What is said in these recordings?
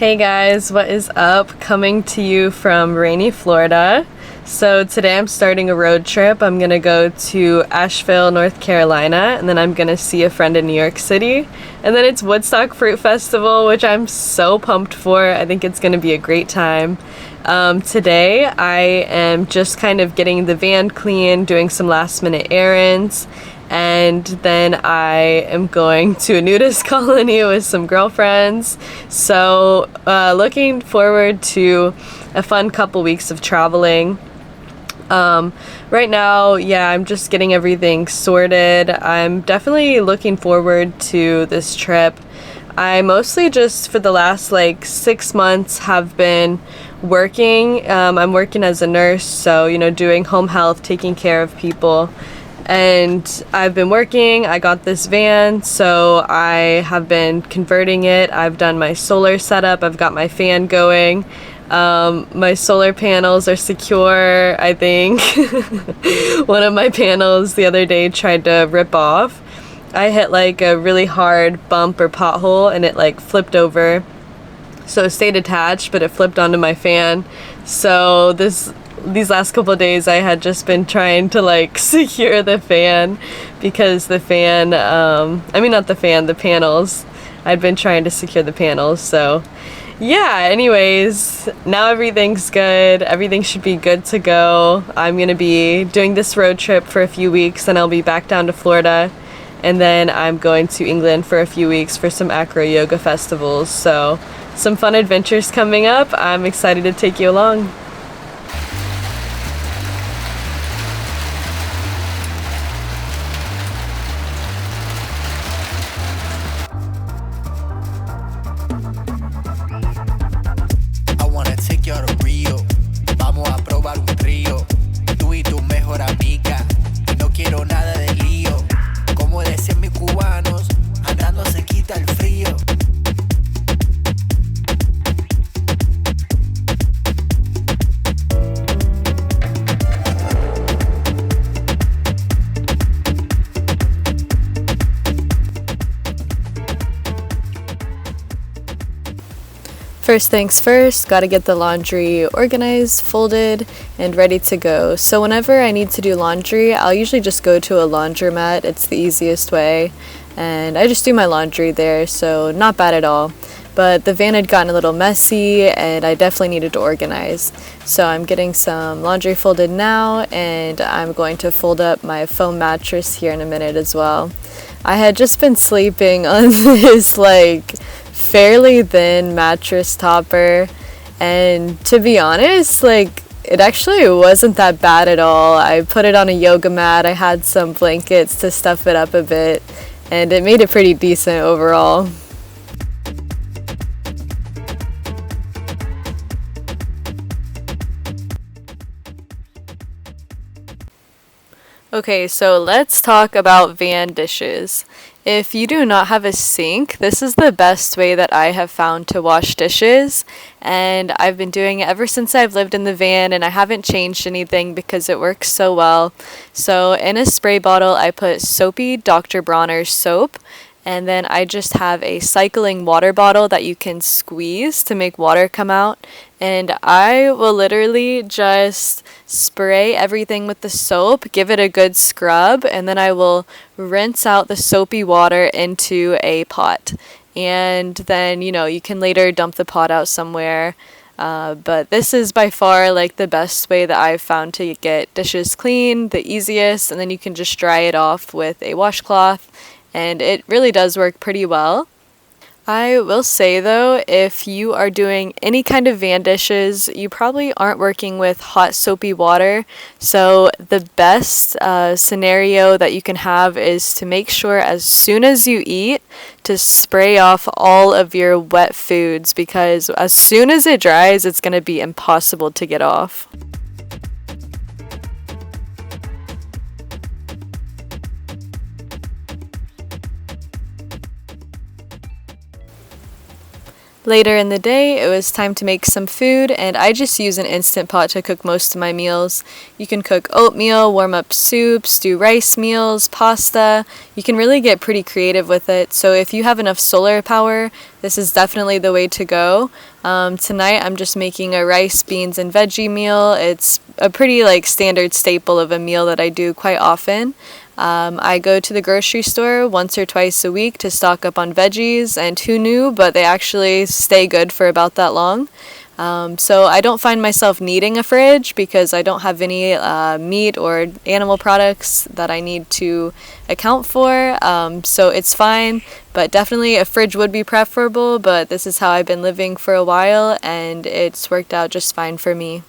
Hey guys, what is up? Coming to you from rainy Florida. So today I'm starting a road trip. I'm gonna go to Asheville, North Carolina, and then I'm gonna see a friend in New York City. And then it's Woodstock Fruit Festival, which I'm so pumped for. I think it's gonna be a great time. Today I am just kind of getting the van clean, doing some last minute errands, and then I am going to a nudist colony with some girlfriends. So looking forward to a fun couple weeks of traveling. Right now, I'm just getting everything sorted. I'm definitely looking forward to this trip. I mostly just for the last 6 months have been working. I'm working as a nurse, so doing home health, taking care of people. And I've been working. I got this van, so I have been converting it. I've done my solar setup. I've got my fan going. My solar panels are secure, I think. One of my panels the other day tried to rip off. I hit a really hard bump or pothole and it flipped over. So it stayed attached, but it flipped onto my fan. So these last couple of days I had just been trying to secure the fan because the fan, the panels. I'd been trying to secure the panels. So anyways, now everything's good. Everything should be good to go. I'm gonna be doing this road trip for a few weeks and I'll be back down to Florida. And then I'm going to England for a few weeks for some acro yoga festivals. So some fun adventures coming up. I'm excited to take you along. First things first, gotta get the laundry organized, folded, and ready to go. So whenever I need to do laundry, I'll usually just go to a laundromat. It's the easiest way. And I just do my laundry there, so not bad at all. But the van had gotten a little messy and I definitely needed to organize. So I'm getting some laundry folded now and I'm going to fold up my foam mattress here in a minute as well. I had just been sleeping on this fairly thin mattress topper, and to be honest, it actually wasn't that bad at all. I put it on a yoga mat, I had some blankets to stuff it up a bit, and it made it pretty decent overall. Okay, so let's talk about van dishes. If you do not have a sink, this is the best way that I have found to wash dishes, and I've been doing it ever since I've lived in the van, and I haven't changed anything because it works so well. So in a spray bottle, I put soapy Dr. Bronner's soap, and then I just have a cycling water bottle that you can squeeze to make water come out. And I will literally just spray everything with the soap, give it a good scrub, and then I will rinse out the soapy water into a pot. And then, you can later dump the pot out somewhere. But this is by far the best way that I've found to get dishes clean, the easiest, and then you can just dry it off with a washcloth. And it really does work pretty well. I will say though, if you are doing any kind of van dishes, you probably aren't working with hot soapy water. So the best scenario that you can have is to make sure as soon as you eat to spray off all of your wet foods, because as soon as it dries, it's going to be impossible to get off. Later in the day, it was time to make some food, and I just use an Instant Pot to cook most of my meals. You can cook oatmeal, warm up soups, do rice meals, pasta. You can really get pretty creative with it, so if you have enough solar power, this is definitely the way to go. Tonight I'm just making a rice, beans, and veggie meal. It's a pretty like standard staple of a meal that I do quite often. I go to the grocery store once or twice a week to stock up on veggies, and who knew, but they actually stay good for about that long. So I don't find myself needing a fridge because I don't have any meat or animal products that I need to account for. So it's fine, but definitely a fridge would be preferable, but this is how I've been living for a while and it's worked out just fine for me.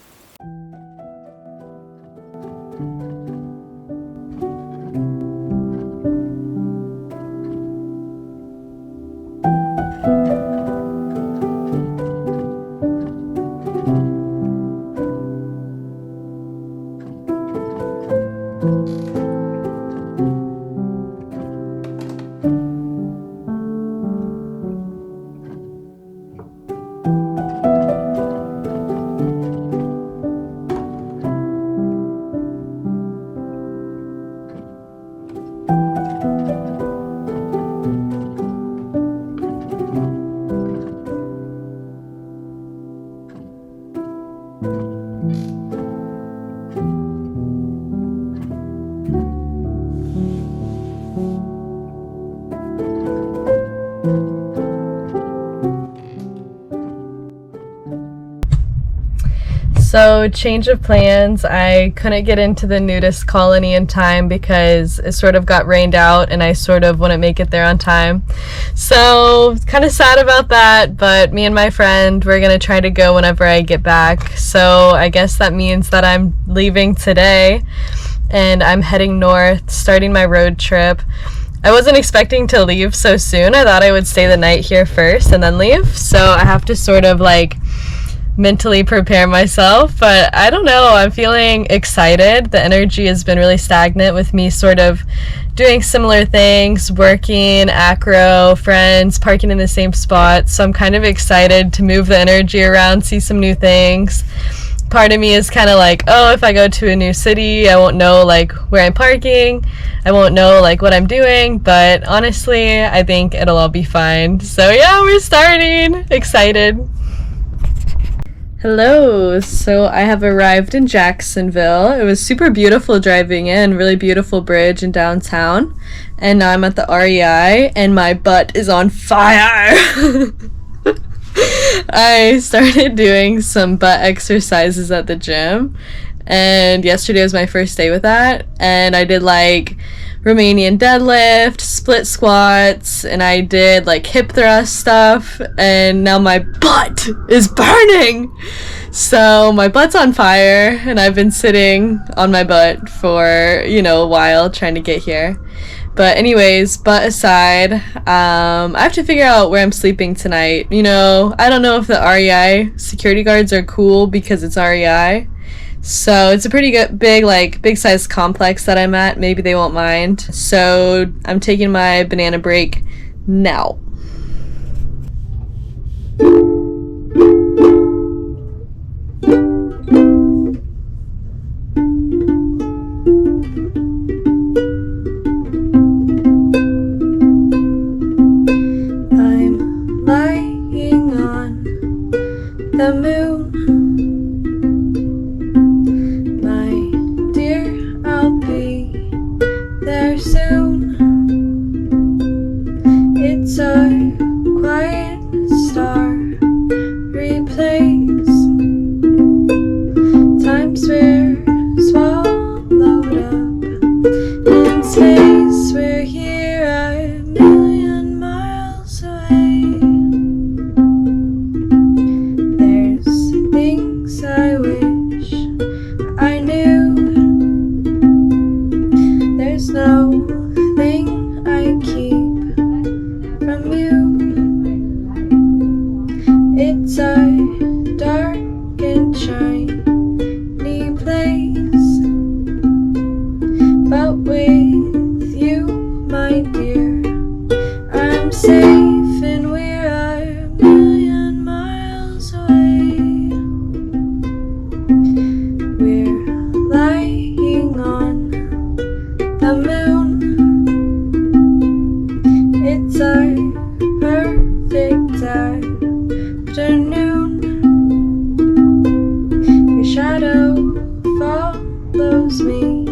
So, change of plans. I couldn't get into the nudist colony in time because it sort of got rained out and I sort of wouldn't make it there on time. So, kind of sad about that, but me and my friend, we're gonna try to go whenever I get back. So, I guess that means that I'm leaving today and I'm heading north, starting my road trip. I wasn't expecting to leave so soon. I thought I would stay the night here first and then leave. So, I have to sort of like mentally prepare myself, but I don't know, I'm feeling excited. The energy has been really stagnant with me sort of doing similar things, working, acro, friends, parking in the same spot, so I'm kind of excited to move the energy around, see some new things. Part of me is kind of like, oh, if I go to a new city, I won't know like where I'm parking, I won't know like what I'm doing, but honestly, I think it'll all be fine. So yeah, we're starting, excited. Hello, so I have arrived in Jacksonville. It was super beautiful driving in, really beautiful bridge in downtown. And now I'm at the REI and my butt is on fire. I started doing some butt exercises at the gym and yesterday was my first day with that, and I did like Romanian deadlift, split squats, and I did like hip thrust stuff, and now my butt is burning. So my butt's on fire and I've been sitting on my butt for, a while trying to get here. But anyways, butt aside, I have to figure out where I'm sleeping tonight. I don't know if the REI security guards are cool because it's REI. So it's a pretty good, big size complex that I'm at. Maybe they won't mind. So I'm taking my banana break now. I'm lying on the moon. Soon. It's a loves me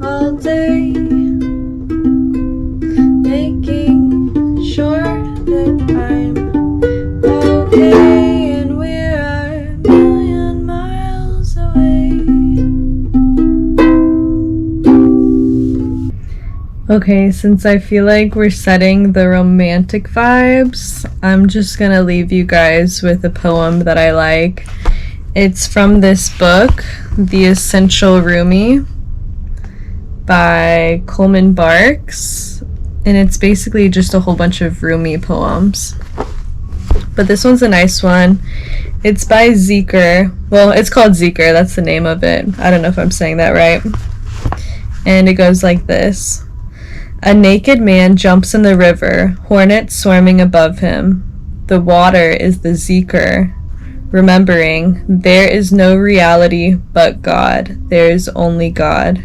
all day, making sure that I'm okay, and we're a million miles away. Okay, since I feel like we're setting the romantic vibes, I'm just gonna leave you guys with a poem that I like. It's from this book, The Essential Roomie by Coleman Barks, and it's basically just a whole bunch of Rumi poems. But this one's a nice one. It's by Zeker. Well, it's called Zeker, that's the name of it. I don't know if I'm saying that right. And it goes like this. A naked man jumps in the river, hornets swarming above him. The water is the Zeker, remembering there is no reality but God. There is only God.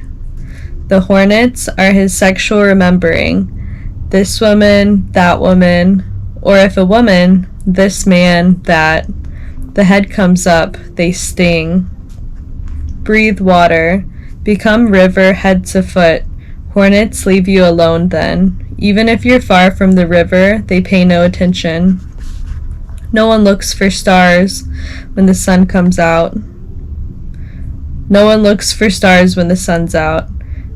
The hornets are his sexual remembering. This woman, that woman, or if a woman, this man, that. The head comes up, they sting. Breathe water, become river head to foot. Hornets leave you alone then. Even if you're far from the river, they pay no attention. No one looks for stars when the sun comes out. No one looks for stars when the sun's out.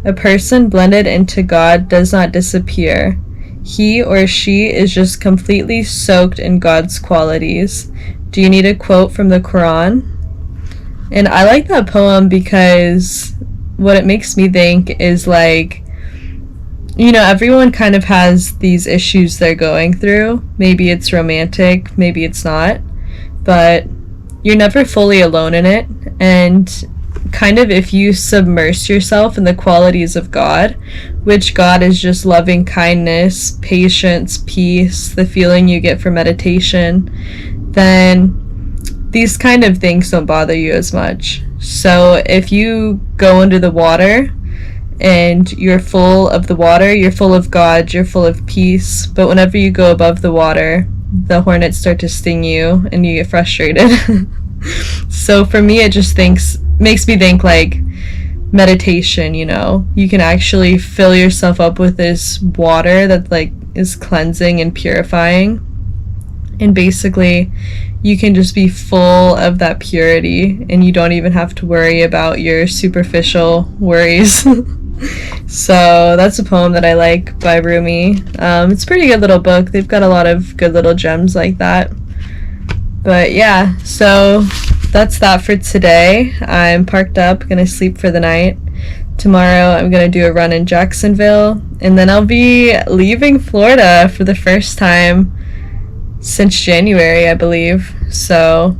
A person blended into God does not disappear. He or she is just completely soaked in God's qualities. Do you need a quote from the Quran? And I like that poem because what it makes me think is like, you know, everyone kind of has these issues they're going through. Maybe it's romantic, maybe it's not, but you're never fully alone in it. And kind of if you submerge yourself in the qualities of God, which God is just loving kindness, patience, peace, the feeling you get from meditation, then these kind of things don't bother you as much. So if you go under the water and you're full of the water, you're full of God, you're full of peace, but whenever you go above the water, the hornets start to sting you and you get frustrated. So for me, it just makes me think like meditation, you know, you can actually fill yourself up with this water that like is cleansing and purifying, and basically you can just be full of that purity and you don't even have to worry about your superficial worries. So that's a poem that I like by Rumi. It's a pretty good little book. They've got a lot of good little gems like that. But yeah, so that's that for today. I'm parked up, gonna sleep for the night. Tomorrow I'm gonna do a run in Jacksonville, and then I'll be leaving Florida for the first time since January, I believe. So,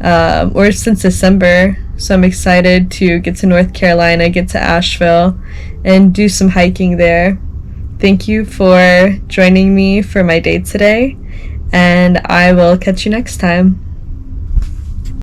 or since December. So I'm excited to get to North Carolina, get to Asheville, and do some hiking there. Thank you for joining me for my day today, and I will catch you next time.